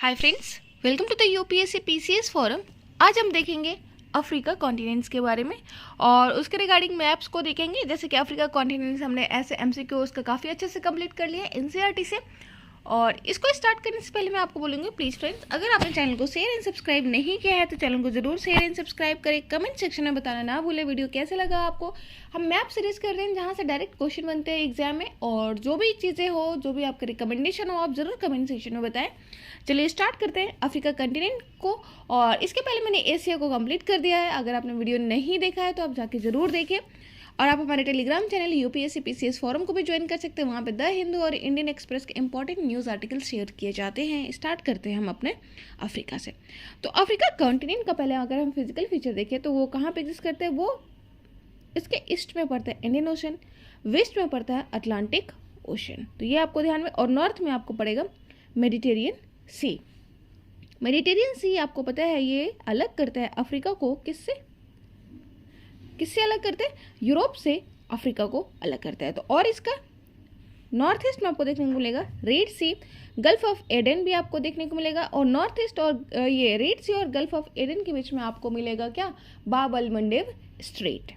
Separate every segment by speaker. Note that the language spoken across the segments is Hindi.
Speaker 1: Hi friends, welcome to the UPSC PCS forum. आज हम देखेंगे अफ्रीका कॉन्टिनेंट्स के बारे में और उसके रिगार्डिंग मैप्स को देखेंगे। जैसे कि अफ्रीका कॉन्टिनेंट्स हमने ऐसे एमसीक्यूज का काफ़ी अच्छे से कंप्लीट कर लिया एनसीईआरटी से। और इसको स्टार्ट करने से पहले मैं आपको बोलूँगी, प्लीज़ फ्रेंड्स, अगर आपने चैनल को शेयर एंड सब्सक्राइब नहीं किया है तो चैनल को जरूर शेयर एंड सब्सक्राइब करें। कमेंट सेक्शन में बताना ना भूलें वीडियो कैसे लगा आपको। हम मैप सीरीज कर रहे हैं जहाँ से डायरेक्ट क्वेश्चन बनते हैं एग्जाम में, और जो भी चीज़ें हो, जो भी आपका रिकमेंडेशन हो, आप ज़रूर कमेंट सेक्शन में बताएं। चलिए स्टार्ट करते हैं अफ्रीका कंटिनेंट को। और इसके पहले मैंने एशिया को कंप्लीट कर दिया है। अगर आपने वीडियो नहीं देखा है तो आप जाके ज़रूर देखें। और आप हमारे Telegram channel UPSC PCS forum को भी ज्वाइन कर सकते हैं। वहाँ पे द हिंदू और इंडियन एक्सप्रेस के इंपॉर्टेंट न्यूज़ आर्टिकल शेयर किए जाते हैं। स्टार्ट करते हैं हम अपने अफ्रीका से। तो अफ्रीका कॉन्टिनेंट का पहले अगर हम फिजिकल फीचर देखें तो वो कहाँ पे एग्जिस्ट करते हैं, वो इसके ईस्ट में पड़ता है इंडियन ओशन, वेस्ट में पड़ता है अटलांटिक ओशन, तो ये आपको ध्यान में। और नॉर्थ में आपको पड़ेगा मेडिटेरियन सी। मेडिटेरियन सी आपको पता है ये अलग करता है अफ्रीका को किससे अलग करते हैं, यूरोप से अफ्रीका को अलग करता है। तो और इसका नॉर्थ ईस्ट में आपको देखने को मिलेगा Red Sea, Gulf of Aden भी आपको देखने को मिलेगा। और नॉर्थ ईस्ट और ये रेड सी और गल्फ ऑफ एडन के बीच में आपको मिलेगा क्या, बाब अल मंडेब स्ट्रेट।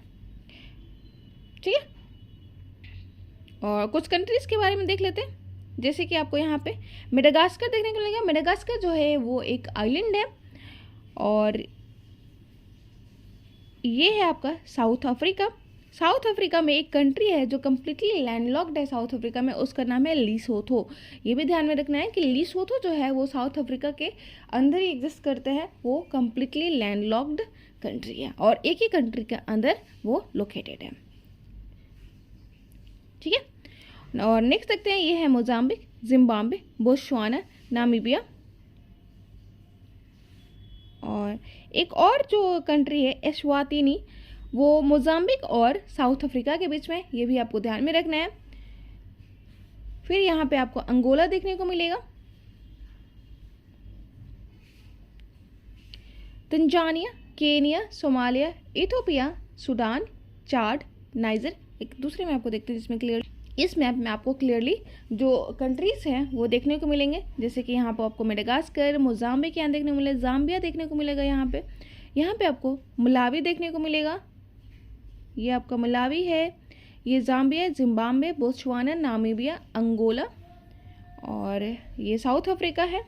Speaker 1: ठीक है, और कुछ कंट्रीज के बारे में देख लेते हैं। जैसे कि आपको यहाँ पे मेडागास्कर देखने को मिलेगा। मेडागास्कर जो है वो एक आइलैंड है, और ये है आपका साउथ अफ्रीका। साउथ अफ्रीका में एक कंट्री है जो कम्प्लीटली लैंडलॉक्ड है साउथ अफ्रीका में, उसका नाम है लिसोथो। ये भी ध्यान में रखना है कि लिसोथो जो है वो साउथ अफ्रीका के अंदर ही एग्जिस्ट करते हैं। वो कम्प्लीटली लैंडलॉक्ड कंट्री है और एक ही कंट्री के अंदर वो लोकेटेड है। ठीक है, और नेक्स्ट देखते हैं, ये है मोजाम्बिक, जिम्बाब्वे, बोत्सवाना, नामीबिया। और एक और जो कंट्री है एस्वातिनी, वो मोजाम्बिक और साउथ अफ्रीका के बीच में, ये भी आपको ध्यान में रखना है। फिर यहाँ पे आपको अंगोला देखने को मिलेगा, Tanzania, Kenya, Somalia, Ethiopia, Sudan, Chad, Niger. एक दूसरे मैप को देखते हैं जिसमें क्लियर, इस मैप में आपको क्लियरली जो कंट्रीज़ हैं वो देखने को मिलेंगे। जैसे कि यहाँ पर आपको मेडागास्कर, मोजाम्बिक यहाँ देखने को मिलेगा, जाम्बिया देखने को मिलेगा। यहाँ पे आपको मलावी देखने को मिलेगा, ये आपका मलावी है। ये Zambia, Zimbabwe, Botswana, Namibia, Angola, और ये साउथ अफ्रीका है।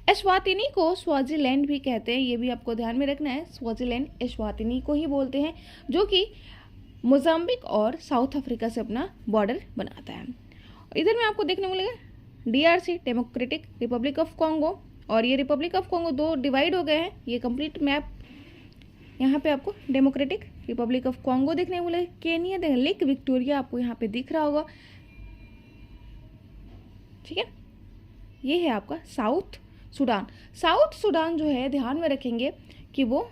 Speaker 1: एस्वातिनी को स्वाजीलैंड भी कहते हैं, ये भी आपको ध्यान में रखना है। स्वाजीलैंड एस्वातिनी को ही बोलते हैं, जो कि मोजाम्बिक और साउथ अफ्रीका से अपना बॉर्डर बनाता है। इधर में आपको देखने को मिलेगा DRC, democratic Republic of Congo. और ये रिपब्लिक ऑफ कॉन्गो दो डिवाइड हो गए हैं। ये कंप्लीट मैप यहाँ पे आपको डेमोक्रेटिक रिपब्लिक ऑफ कॉन्गो देखने को मिलेगा। केनिया, लेक विक्टोरिया आपको यहाँ पे दिख रहा होगा। ठीक है, ये है आपका साउथ सूडान। साउथ सूडान जो है ध्यान में रखेंगे कि वो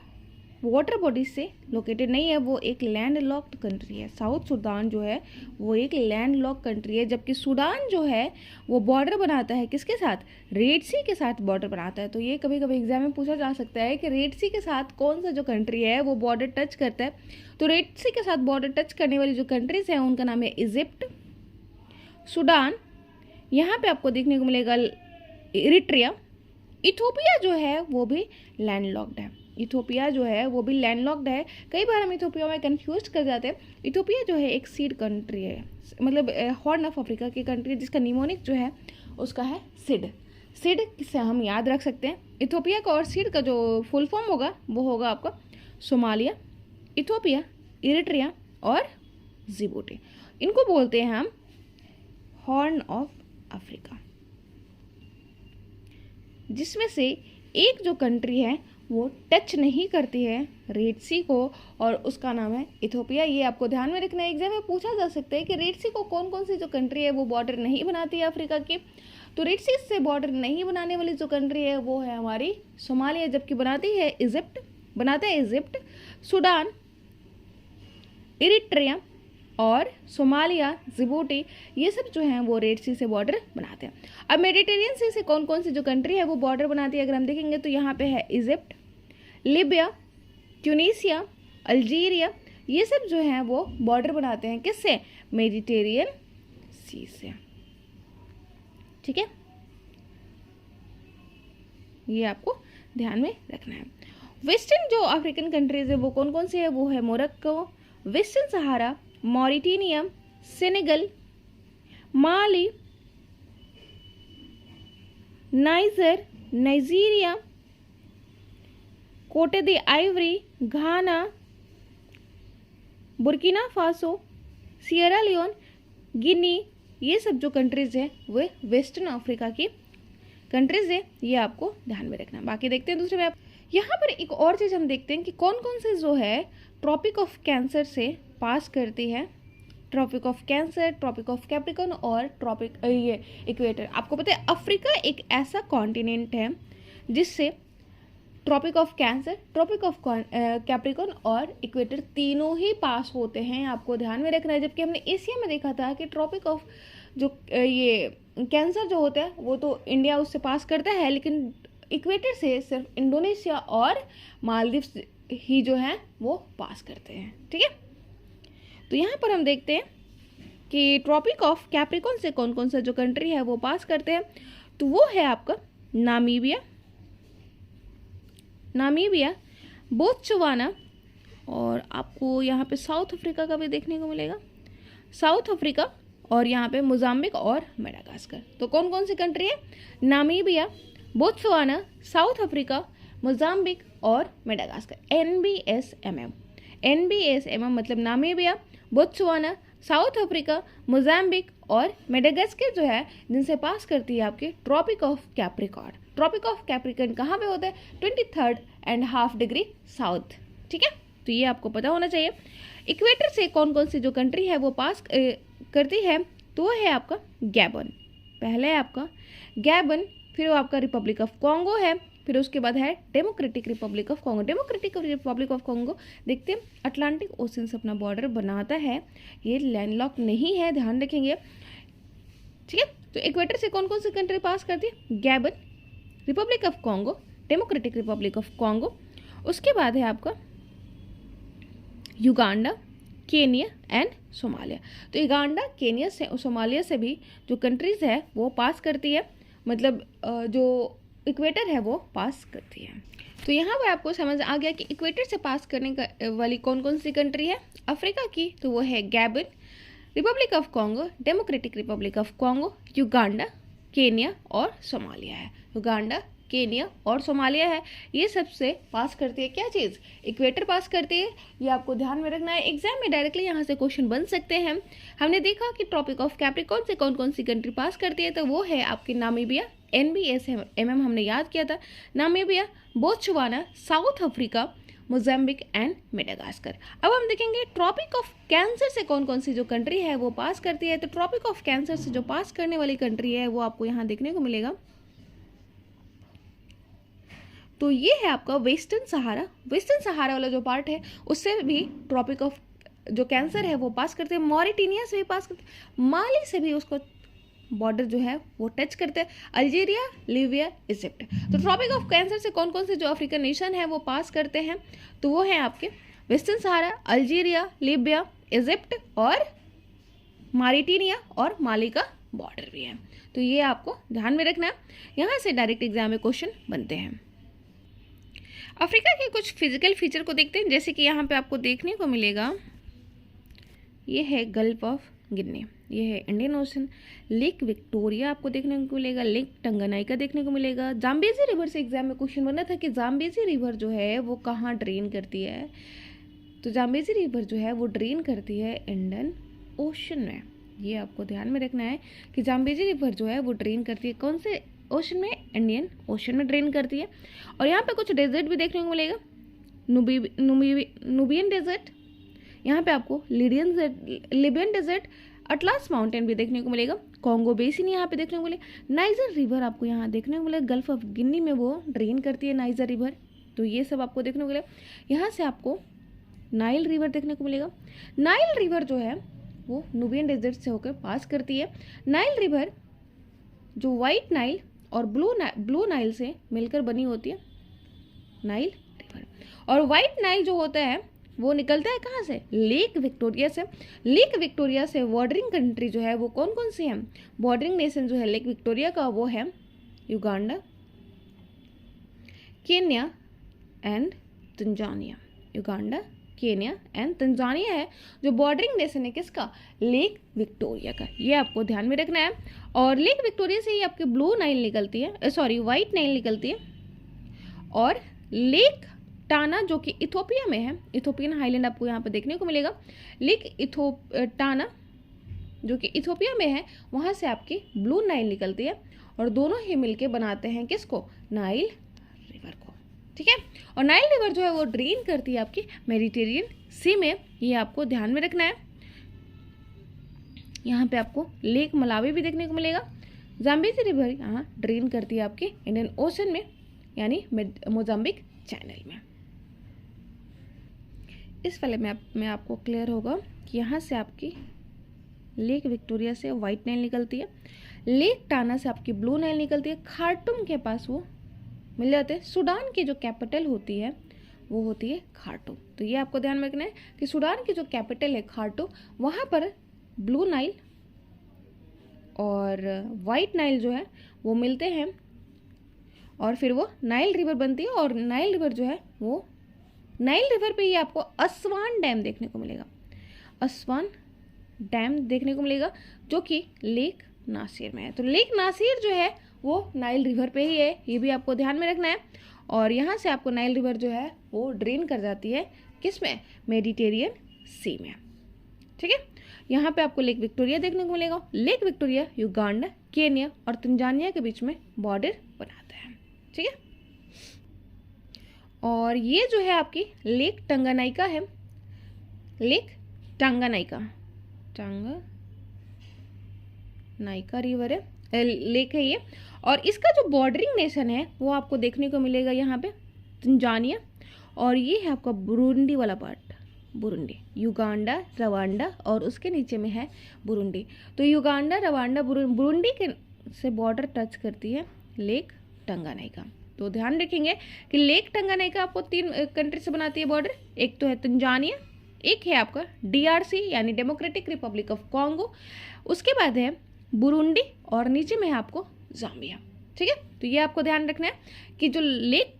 Speaker 1: वाटर बॉडीज से लोकेटेड नहीं है, वो एक लैंड लॉक्ड कंट्री है। साउथ सूडान जो है वो एक लैंड लॉक्ड कंट्री है, जबकि सूडान जो है वो बॉर्डर बनाता है किसके साथ, रेड सी के साथ बॉर्डर बनाता है। तो ये कभी कभी एग्जाम में पूछा जा सकता है कि रेड सी के साथ कौन सा जो कंट्री है वो बॉर्डर टच करता है। तो रेड सी के साथ बॉर्डर टच करने वाली जो कंट्रीज हैं उनका नाम है इजिप्ट, सूडान, यहाँ पे आपको देखने को मिलेगा इरिट्रिया। इथोपिया जो है वो भी लैंडलॉक्ड है। इथोपिया जो है वो भी लैंडलॉक्ड है। कई बार हम इथोपिया में कंफ्यूज कर जाते हैं। इथोपिया जो है एक सीड कंट्री है, मतलब हॉर्न ऑफ अफ्रीका की कंट्री, जिसका निमोनिक जो है उसका है सिड। सिड से हम याद रख सकते हैं इथोपिया का, और सिड का जो फुल फॉर्म होगा वो होगा आपका सोमालिया, इथोपिया, इरिट्रिया और जिबूटी। इनको बोलते हैं हम हॉर्न ऑफ अफ्रीका, जिसमें से एक जो कंट्री है वो टच नहीं करती है रेड सी को, और उसका नाम है इथोपिया। ये आपको ध्यान में रखना है, एग्जाम में पूछा जा सकता है कि रेड सी को कौन कौन सी जो कंट्री है वो बॉर्डर नहीं बनाती है अफ्रीका की। तो रेड सी से बॉर्डर नहीं बनाने वाली जो कंट्री है वो है हमारी सोमालिया, जबकि बनाता है इजिप्ट, सूडान, इरिट्रिया और सोमालिया, जिबूटी, ये सब जो हैं वो रेड सी से बॉर्डर बनाते हैं। अब मेडिटेरियन सी से कौन कौन सी जो कंट्री है वो बॉर्डर बनाती है अगर हम देखेंगे तो यहाँ पे है इजिप्ट, लीबिया, ट्यूनीसिया, अल्जीरिया, ये सब जो हैं वो बॉर्डर बनाते हैं किससे, मेडिटेरियन सी से। ठीक है, ये आपको ध्यान में रखना है। वेस्टर्न जो अफ्रीकन कंट्रीज है वो कौन कौन से है, वो है मोरक्को, वेस्टर्न सहारा, मॉरिटेनिया, सेनेगल, माली, नाइजर, नाइजीरिया, कोटे दी आइवरी, घाना, बुर्किना फासो, सियरा लियोन, गिनी, ये सब जो कंट्रीज है वे वेस्टर्न अफ्रीका की कंट्रीज है, ये आपको ध्यान में रखना। बाकी देखते हैं दूसरे मैप। यहाँ पर एक और चीज़ हम देखते हैं कि कौन कौन से जो है ट्रॉपिक ऑफ कैंसर से पास करती है। Tropic of Cancer, Tropic of Capricorn और ट्रॉपिक ये इक्वेटर। आपको पता है अफ्रीका एक ऐसा कॉन्टिनेंट है जिससे Tropic of Cancer, Tropic of Capricorn और इक्वेटर तीनों ही पास होते हैं, आपको ध्यान में रखना है। जबकि हमने एशिया में देखा था कि ट्रॉपिक ऑफ जो ये कैंसर जो होता है वो तो इंडिया उससे पास करता है, लेकिन इक्वेटर से सिर्फ इंडोनेशिया और मालदीव ही जो है वो पास करते हैं। ठीक है, तो यहाँ पर हम देखते हैं कि ट्रॉपिक ऑफ कैप्रिकॉर्न से कौन कौन सा जो कंट्री है वो पास करते हैं। तो वो है आपका नामीबिया, बोत्सवाना, और आपको यहाँ पे साउथ अफ्रीका का भी देखने को मिलेगा, साउथ अफ्रीका, और यहाँ पे मोजाम्बिक और मेडागास्कर। तो कौन कौन सी कंट्री है, Namibia, Botswana, South Africa, Mozambique और मेडागास्कर। NBSMM मतलब Namibia, Botswana, South Africa, Mozambique और मेडागास्कर जो है जिनसे पास करती है आपके Tropic of Capricorn. Tropic of Capricorn कहाँ पे होता है, 23.5 डिग्री साउथ। ठीक है, तो ये आपको पता होना चाहिए। इक्वेटर से कौन कौन सी जो कंट्री है वो पास करती है, तो वो है आपका गैबन। पहले है आपका गैबन, फिर वो आपका रिपब्लिक ऑफ कॉन्गो है, फिर उसके बाद है democratic Republic of Congo. Democratic Republic of Congo देखते हैं अटलांटिक ओशन से अपना बॉर्डर बनाता है, ये लैंडलॉक नहीं है, ध्यान रखेंगे। ठीक है, तो इक्वेटर से कौन कौन सी कंट्री पास करती है, Gabon, Republic of Congo, democratic Republic of Congo. उसके बाद है आपका युगांडा, केनिया एंड सोमालिया। तो युगांडा, केनिया से सोमालिया से भी जो कंट्रीज़ है वो पास करती है, मतलब जो इक्वेटर है वो पास करती है। तो यहाँ पर आपको समझ आ गया कि इक्वेटर से पास करने का वाली कौन कौन सी कंट्री है अफ्रीका की, तो वो है Gabon, Republic of Congo, democratic Republic of Congo, Uganda, Kenya और सोमालिया है। युगांडा, केनिया और सोमालिया है, ये सबसे पास करती है क्या चीज़, इक्वेटर पास करती है। ये आपको ध्यान में रखना है, एग्जाम में डायरेक्टली यहाँ से क्वेश्चन बन सकते हैं। हमने देखा कि ट्रॉपिक ऑफ कैप्रिकॉर्न से कौन कौन सी कंट्री पास करती है, तो वो है आपकी नामीबिया, NBSMM हमने याद किया था, Namibia, Botswana, South Africa, Mozambique and Madagascar. अब हम देखेंगे ट्रॉपिक ऑफ कैंसर से कौन कौन सी जो कंट्री है वो पास करती है। तो ट्रॉपिक ऑफ कैंसर से जो पास करने वाली कंट्री है वो आपको यहाँ देखने को मिलेगा, तो ये है आपका वेस्टर्न सहारा। वेस्टर्न सहारा वाला जो पार्ट है उससे भी ट्रॉपिक ऑफ जो कैंसर है वो पास करते हैं, मॉरिटेनिया से भी पास करते हैं, माली से भी उसको बॉर्डर जो है वो टच करते हैं, अल्जीरिया, लीबिया, इजिप्ट। तो ट्रॉपिक ऑफ कैंसर से कौन कौन से जो अफ्रीकन नेशन है वो पास करते हैं, तो वो है आपके वेस्टर्न सहारा, अल्जीरिया, लीबिया, इजिप्ट और मॉरिटेनिया और माली का बॉर्डर भी है। तो ये आपको ध्यान में रखना, यहाँ से डायरेक्ट एग्जाम में क्वेश्चन बनते हैं। अफ्रीका के कुछ फिजिकल फीचर को देखते हैं, जैसे कि यहाँ पे आपको देखने को मिलेगा, ये है गल्फ ऑफ गिनी, ये है इंडियन ओशन, लेक विक्टोरिया आपको देखने को मिलेगा, लेक टंगानाइका देखने को मिलेगा। जाम्बेजी रिवर से एग्जाम में क्वेश्चन बना था कि जाम्बेजी रिवर जो है वो कहाँ ड्रेन करती है, तो जाम्बेजी रिवर जो है वो ड्रेन करती है इंडियन ओशन में। ये आपको ध्यान में रखना है कि जाम्बेजी रिवर जो है वो ड्रेन करती है कौन से ओशन में, इंडियन ओशन में ड्रेन करती है। और यहाँ पे कुछ डेजर्ट भी देखने को मिलेगा, नुबियन डेजर्ट, यहाँ पे आपको लिबियन डेजर्ट, अटलास माउंटेन भी देखने को मिलेगा, कॉन्गो बेसिन यहाँ पे देखने को मिलेगा, नाइजर रिवर आपको यहाँ देखने को मिलेगा, गल्फ ऑफ गिनी में वो ड्रेन करती है नाइजर रिवर। तो ये सब आपको देखने को मिलेगा। यहाँ से आपको नाइल रिवर देखने को मिलेगा। नाइल रिवर जो है वो नुबियन डेजर्ट से होकर पास करती है। नाइल रिवर जो वाइट नाइल और ब्लू नाइल से मिलकर बनी होती है नाइल रिवर, और वाइट नाइल जो होता है वो निकलता है कहाँ से, लेक विक्टोरिया से। लेक विक्टोरिया से बॉर्डरिंग कंट्री जो है वो कौन कौन सी है, बॉर्डरिंग नेशन जो है लेक विक्टोरिया का वो है Uganda, Kenya and Tanzania. Uganda, Kenya and Tanzania है जो बॉर्डरिंग नेशन है किसका, लेक विक्टोरिया का। ये आपको ध्यान में रखना है। और लेक विक्टोरिया से ही आपकी ब्लू नाइल निकलती है, सॉरी वाइट नाइल निकलती है। और लेक टाना जो कि इथोपिया में है, इथोपियन हाईलैंड आपको यहाँ पर देखने को मिलेगा। लेक टाना जो कि इथोपिया में है, वहाँ से आपकी ब्लू नाइल निकलती है और दोनों ही मिलके बनाते हैं किसको, नाइल रिवर को। ठीक है। और नाइल रिवर जो है वो ड्रेन करती है आपकी मेडिटेरियन सी में, ये आपको ध्यान में रखना है। यहाँ पे आपको लेक मलावी भी देखने को मिलेगा। जाम्बेजी रिवर यहाँ ड्रेन करती है आपके इंडियन ओशन में, यानी मोजाम्बिक चैनल में। इस वाले में आपको क्लियर होगा कि यहाँ से आपकी लेक विक्टोरिया से वाइट नाइल निकलती है, लेक टाना से आपकी ब्लू नाइल निकलती है। खार्टूम के पास वो मिल जाते हैं। सूडान की जो कैपिटल होती है वो होती है खार्टूम। तो ये आपको ध्यान में रखना है कि सूडान की जो कैपिटल है खार्टूम, वहाँ पर ब्लू नाइल और वाइट नाइल जो है वो मिलते हैं और फिर वो नाइल रिवर बनती है। और नाइल रिवर जो है वो नाइल रिवर पे ही आपको अस्वान डैम देखने को मिलेगा। अस्वान डैम देखने को मिलेगा जो कि लेक नासिर में है। तो लेक नासिर जो है वो नाइल रिवर पे ही है, ये भी आपको ध्यान में रखना है। और यहाँ से आपको नाइल रिवर जो है वो ड्रेन कर जाती है किस में, मेडिटेरियन सी में। ठीक है। यहाँ पे आपको लेक विक्टोरिया देखने को मिलेगा। लेक विक्टोरिया युगांडा, केन्या और तंजानिया के बीच में बॉर्डर बनाता है। ठीक है। और ये जो है आपकी लेक टंगानाइका है, लेक टांगानाइका, टांगानाइका रिवर है, लेक है ये। और इसका जो बॉर्डरिंग नेशन है वो आपको देखने को मिलेगा यहाँ पे तंजानिया, और ये है आपका बुरुंडी वाला पार्ट, बुरुंडी, युगांडा, रवांडा और उसके नीचे में है बुरुंडी। तो युगांडा, रवांडा, बुरुंडी के से बॉर्डर टच करती है लेक टंगानाइका। तो ध्यान रखेंगे कि लेक टंगानाइका आपको 3 कंट्री से बनाती है बॉर्डर। एक तो है तंजानिया, एक है आपका DRC यानी डेमोक्रेटिक रिपब्लिक ऑफ कॉन्गो, उसके बाद है बुरुंडी और नीचे में है आपको जाम्बिया। ठीक है। तो ये आपको ध्यान रखना है कि जो लेक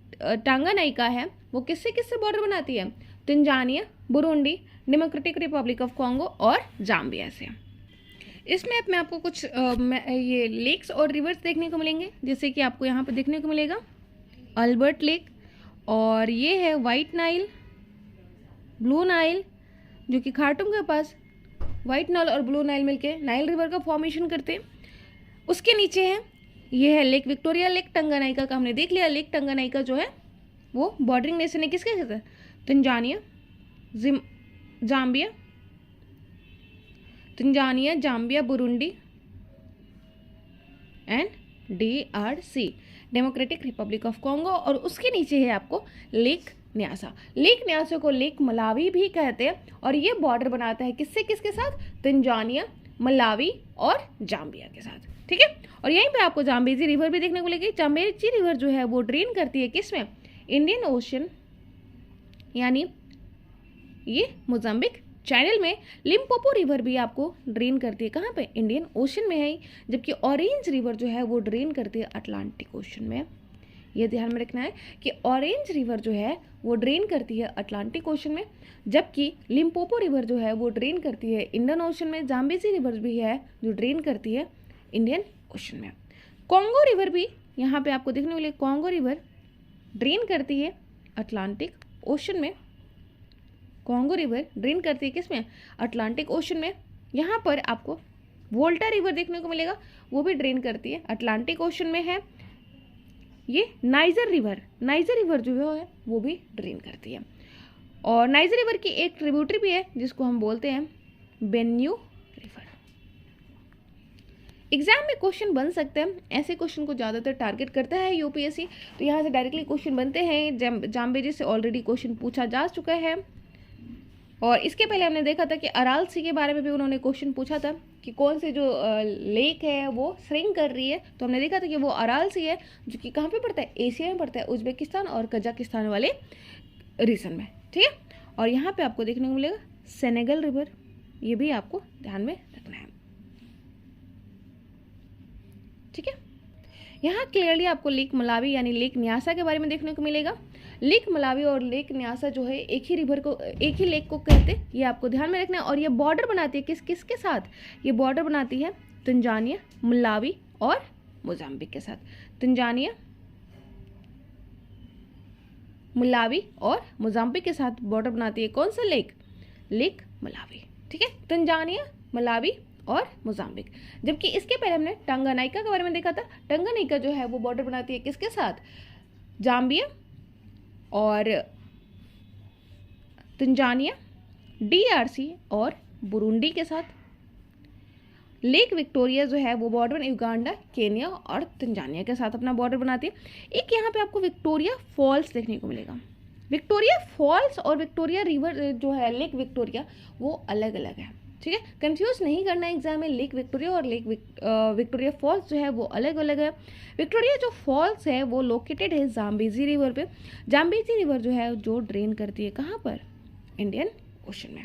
Speaker 1: टांगानाइका है वो किससे किससे बॉर्डर बनाती है, Tanzania, Burundi, democratic Republic of Congo और जाम्बिया से। इस मैप में आपको कुछ ये लेक्स और रिवर्स देखने को मिलेंगे, जैसे कि आपको यहाँ पर देखने को मिलेगा अल्बर्ट लेक, और ये है वाइट नाइल, ब्लू नाइल जो कि खार्टूम के पास वाइट नाइल और ब्लू नाइल मिलके नाइल रिवर का फॉर्मेशन करते हैं। उसके नीचे है ये है लेक विक्टोरिया। लेक टंगानाइका का हमने देख लिया। लेक टंगानाइका जो है वो बॉर्डरिंग नेशन है किसके साथ, Tanzania, Zambia, Tanzania, Zambia, Burundi and DRC, democratic Republic of Congo. और उसके नीचे है आपको लेक न्यासा। लेक न्यासा को लेक मलावी भी कहते हैं और ये बॉर्डर बनाता है किससे किसके साथ, तंजानिया, मलावी और जाम्बिया के साथ। ठीक है। और यहीं पे आपको जाम्बेजी रिवर भी देखने को मिलेगी। जाम्बेजी रिवर जो है वो ड्रेन करती है किसमें, इंडियन ओशन यानी ये मोजाम्बिक चैनल में। लिम्पोपो रिवर भी आपको ड्रेन करती है कहाँ पे, इंडियन ओशन में है। जबकि ऑरेंज रिवर जो है वो ड्रेन करती है अटलांटिक ओशन में। ये ध्यान में रखना है कि ऑरेंज रिवर जो है वो ड्रेन करती है अटलांटिक ओशन में, जबकि लिम्पोपो रिवर जो है वो ड्रेन करती है इंडियन ओशन में। जाम्बेजी रिवर भी है जो ड्रेन करती है इंडियन ओशन में। कॉन्गो रिवर भी यहाँ पे आपको देखने को मिले, कॉन्गो रिवर ड्रेन करती है अटलांटिक ओशन में। कॉन्गो रिवर ड्रेन करती है किसमें, अटलांटिक ओशन में। यहाँ पर आपको वोल्टा रिवर देखने को मिलेगा, वो भी ड्रेन करती है अटलांटिक ओशन में है। ये नाइजर रिवर जो है वो भी ड्रेन करती है। और नाइजर रिवर की एक ट्रिब्यूटरी भी है जिसको हम बोलते हैं बेन्यू रिवर। एग्जाम में क्वेश्चन बन सकते हैं, ऐसे क्वेश्चन को ज़्यादातर टारगेट करता है UPSC। तो यहाँ से डायरेक्टली क्वेश्चन बनते हैं। जाम्बेजी से ऑलरेडी क्वेश्चन पूछा जा चुका है और इसके पहले हमने देखा था कि अराल सी के बारे में भी उन्होंने क्वेश्चन पूछा था कि कौन से जो लेक है वो श्रिंक कर रही है। तो हमने देखा था कि वो अराल सी है जो कि कहाँ पे पड़ता है, एशिया में पड़ता है, उज्बेकिस्तान और कजाकिस्तान वाले रीजन में। ठीक है। और यहाँ पे आपको देखने को मिलेगा सेनेगल रिवर, ये भी आपको ध्यान में रखना है। ठीक है। यहाँ क्लियरली आपको लेक मलावी यानी लेक न्यासा के बारे में देखने को मिलेगा। लेक मलावी और लेक न्यासा जो है एक ही लेक को कहते हैं, ये आपको ध्यान में रखना है। और ये बॉर्डर बनाती है किसके साथ? ये बॉर्डर बनाती है तंजानिया, मलावी और मोजाम्बिक के साथ। तंजानिया, मलावी और मोजाम्बिक के साथ बॉर्डर बनाती है कौन सा लेक? Lake Malawi. ठीक है, तंजानिया, मलावी और मोजाम्बिक। जबकि इसके पहले हमने टंगानाइका के बारे में देखा था। टंगानाइका जो है वो बॉर्डर बनाती है किसके साथ? जाम्बिया और तंजानिया, DRC और बुरुंडी के साथ। लेक विक्टोरिया जो है वो बॉर्डर युगांडा, केन्या और तंजानिया के साथ अपना बॉर्डर बनाती है। एक यहाँ पे आपको विक्टोरिया फॉल्स देखने को मिलेगा। विक्टोरिया फॉल्स और विक्टोरिया रिवर जो है लेक विक्टोरिया वो अलग अलग है। ठीक है, कंफ्यूज नहीं करना एग्जाम में। लेक विक्टोरिया और लेक विक्टोरिया फॉल्स जो है वो अलग अलग है। विक्टोरिया जो फॉल्स है वो लोकेटेड है जाम्बेजी रिवर पे। जाम्बेजी रिवर जो है जो ड्रेन करती है कहाँ पर? इंडियन ओशन में,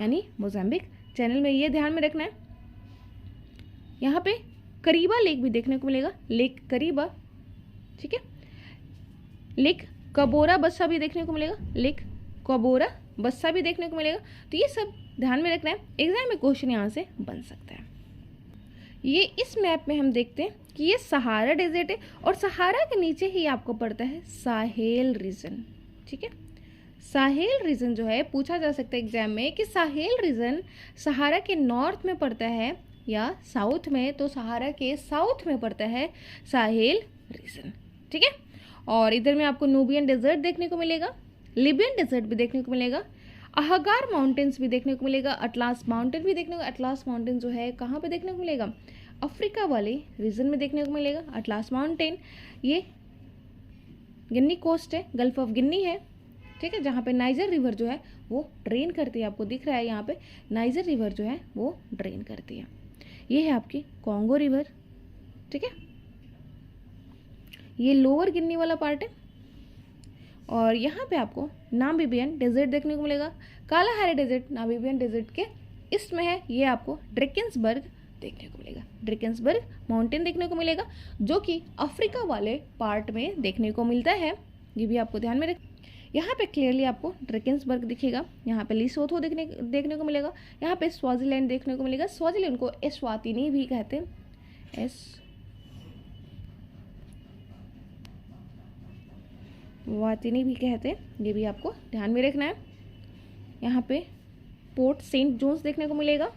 Speaker 1: यानी मोजाम्बिक चैनल में। ये ध्यान में रखना है। यहाँ पे करीबा लेक भी देखने को मिलेगा, लेक करीबा। ठीक है, लेक कबोरा बस्सा भी देखने को मिलेगा, लेक कबोरा बस्सा भी देखने को मिलेगा। तो ये सब ध्यान में रखना है, एग्जाम में क्वेश्चन यहाँ से बन सकता है। ये इस मैप में हम देखते हैं कि ये सहारा डेजर्ट है और सहारा के नीचे ही आपको पड़ता है साहेल रीजन। ठीक है, साहेल रीजन जो है पूछा जा सकता है एग्जाम में कि साहेल रीजन सहारा के नॉर्थ में पड़ता है या साउथ में। तो सहारा के साउथ में पड़ता है साहेल रीजन। ठीक है, और इधर में आपको नूबियन डेजर्ट देखने को मिलेगा, लिबियन डेजर्ट भी देखने को मिलेगा, अहगार माउंटेन्स भी देखने को मिलेगा, अटलास माउंटेन भी देखने को। अटलास माउंटेन जो है कहाँ पे देखने को मिलेगा? अफ्रीका वाले रीजन में देखने को मिलेगा अटलास माउंटेन। ये गिन्नी कोस्ट है, गल्फ ऑफ गिन्नी है। ठीक है, जहाँ पे नाइजर रिवर जो है वो ड्रेन करती है। आपको दिख रहा है यहाँ पे नाइजर रिवर जो है वो ड्रेन करती है। ये है आपकी कॉन्गो रिवर। ठीक है, ये लोअर गिन्नी वाला पार्ट है। और यहाँ पे आपको नामीबियन डेजर्ट देखने को मिलेगा। कालाहारी डेजर्ट नामीबियन डेजर्ट के ईस्ट में है। ये आपको ड्रेकेंसबर्ग देखने को मिलेगा, ड्रेकेंसबर्ग माउंटेन देखने को मिलेगा, जो कि अफ्रीका वाले पार्ट में देखने को मिलता है। ये भी आपको ध्यान में रख। यहाँ पे क्लियरली आपको ड्रेकेंसबर्ग दिखेगा, यहाँ पे लिसोथो देखने को मिलेगा, यहाँ पे स्वाजीलैंड देखने को मिलेगा। स्वाजीलैंड को एस्वातिनी भी कहते हैं, एस्वातिनी भी कहते हैं। ये भी आपको ध्यान में रखना है। यहाँ पे पोर्ट सेंट जोन्स देखने को मिलेगा।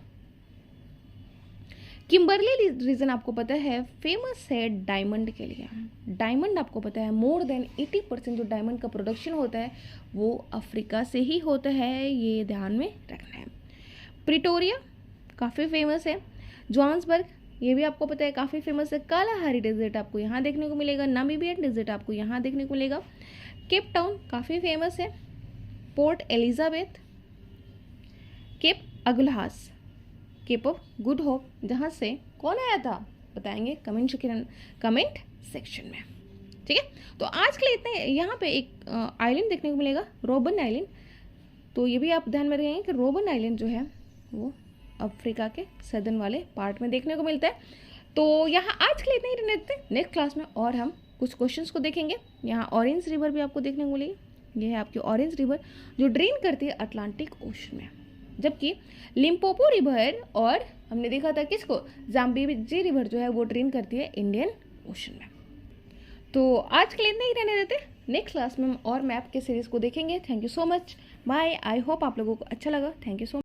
Speaker 1: किम्बरली रीजन आपको पता है फेमस है डायमंड के लिए। डायमंड आपको पता है मोर देन 80% जो डायमंड का प्रोडक्शन होता है वो अफ्रीका से ही होता है, ये ध्यान में रखना है। प्रिटोरिया काफ़ी फेमस है। जोहान्सबर्ग ये भी आपको पता है काफ़ी फेमस है। कालाहारी डेजर्ट आपको यहाँ देखने को मिलेगा। नामीबियन डेजर्ट आपको यहाँ देखने को मिलेगा। केप टाउन काफ़ी फेमस है। Port Elizabeth, Cape Agulhas, Cape of Good Hope, जहाँ से कौन आया था बताएंगे कमेंट सेक्शन में। ठीक है, तो आज के लिए इतने। यहाँ पे एक आइलैंड देखने को मिलेगा, रोबन आइलैंड। तो ये भी आप ध्यान में रखेंगे कि रोबन आइलैंड जो है वो अफ्रीका के सदर्न वाले पार्ट में देखने को मिलता है। तो यहाँ आज के लिए इतना ही रहने देते हैं। नेक्स्ट क्लास में और हम कुछ क्वेश्चंस को देखेंगे। यहाँ ऑरेंज रिवर भी आपको देखने को मिलेगी। ये है आपकी ऑरेंज रिवर जो ड्रेन करती है अटलांटिक ओशन में, जबकि लिम्पोपो रिवर और हमने देखा था किसको, जाम्बेजी रिवर जो है वो ड्रेन करती है इंडियन ओशन में। तो आज के लिए इतना ही रहने देते। नेक्स्ट क्लास में हम और मैप के सीरीज़ को देखेंगे। Thank you so much, bye. I hope आप लोगों को अच्छा लगा। Thank you so much.